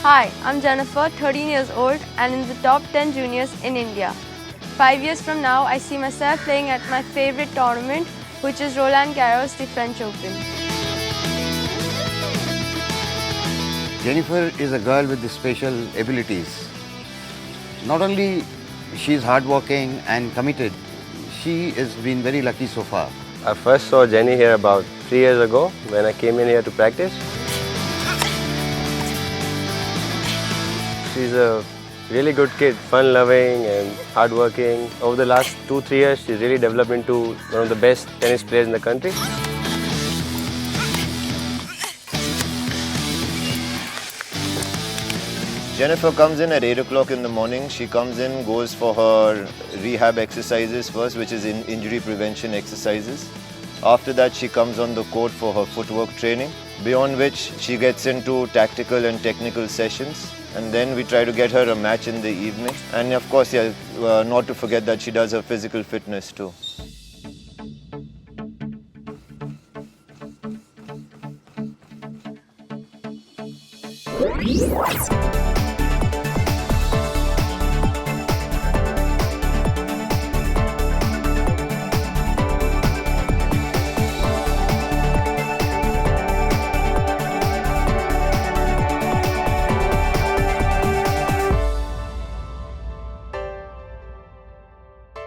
Hi, I'm Jennifer, 13 years old and in the top 10 juniors in India. 5 years from now, I see myself playing at my favorite tournament, which is Roland Garros, the French Open. Jennifer is a girl with special abilities. Not only she is hardworking and committed, she has been very lucky so far. I first saw Jenny here about 3 years ago when I came in here to practice. She's a really good kid, fun-loving and hard-working. Over the last 2-3 years, she's really developed into one of the best tennis players in the country. Jennifer comes in at 8 o'clock in the morning. She comes in, goes for her rehab exercises first, which is injury prevention exercises. After that, she comes on the court for her footwork training, beyond which she gets into tactical and technical sessions. And then we try to get her a match in the evening. And of course, not to forget that she does her physical fitness too.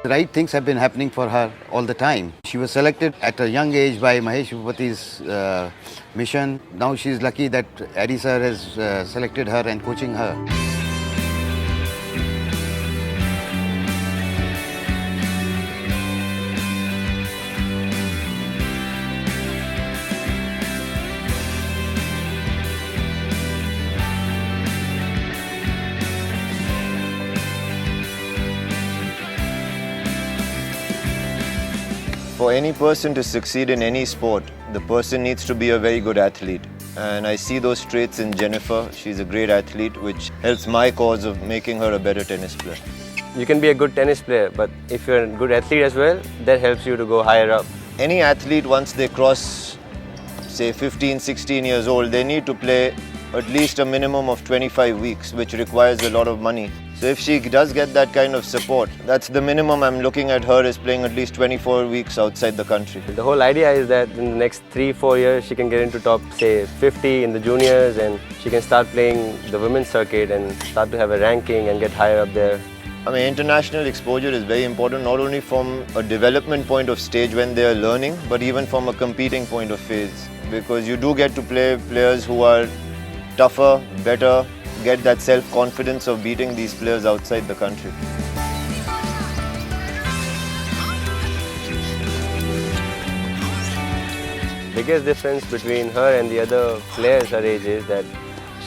The right things have been happening for her all the time. She was selected at a young age by Mahesh Bhupati's mission. Now she's lucky that Adi sir has selected her and coaching her. For any person to succeed in any sport, the person needs to be a very good athlete. And I see those traits in Jennifer. She's a great athlete, which helps my cause of making her a better tennis player. You can be a good tennis player, but if you're a good athlete as well, that helps you to go higher up. Any athlete, once they cross, say 15, 16 years old, they need to play at least a minimum of 25 weeks, which requires a lot of money. So if she does get that kind of support, that's the minimum I'm looking at her is playing at least 24 weeks outside the country. The whole idea is that in the next 3-4 years, she can get into top, say, 50 in the juniors, and she can start playing the women's circuit and start to have a ranking and get higher up there. I mean, international exposure is very important, not only from a development point of stage when they are learning, but even from a competing point of phase. Because you do get to play players who are tougher, better, get that self-confidence of beating these players outside the country. Biggest difference between her and the other players her age is that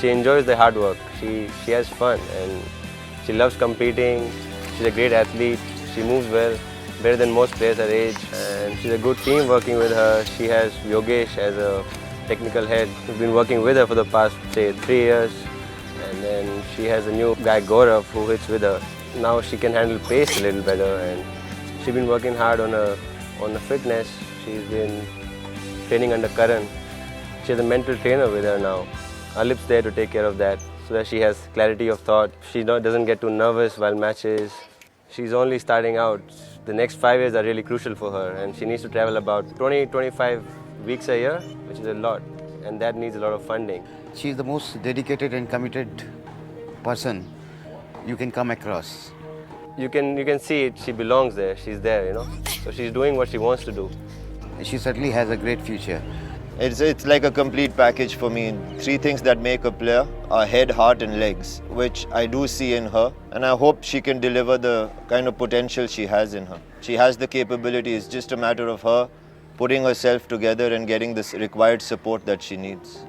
she enjoys the hard work. She has fun and she loves competing. She's a great athlete. She moves well, better than most players her age, and she's a good team working with her. She has Yogesh as a technical head. We've been working with her for the past, say, 3 years. And then she has a new guy, Gaurav, who hits with her. Now she can handle pace a little better, and she's been working hard on her fitness. She's been training under Karan. She has a mental trainer with her now. Alip's there to take care of that, so that she has clarity of thought. She doesn't get too nervous while matches. She's only starting out. The next 5 years are really crucial for her, and she needs to travel about 20-25 weeks a year, which is a lot, and that needs a lot of funding. She is the most dedicated and committed person you can come across. You can see it. She belongs there. She's there, you know. So she's doing what she wants to do. She certainly has a great future. It's like a complete package for me. 3 things that make a player are head, heart and legs, which I do see in her. And I hope she can deliver the kind of potential she has in her. She has the capability. It's just a matter of her putting herself together and getting this required support that she needs.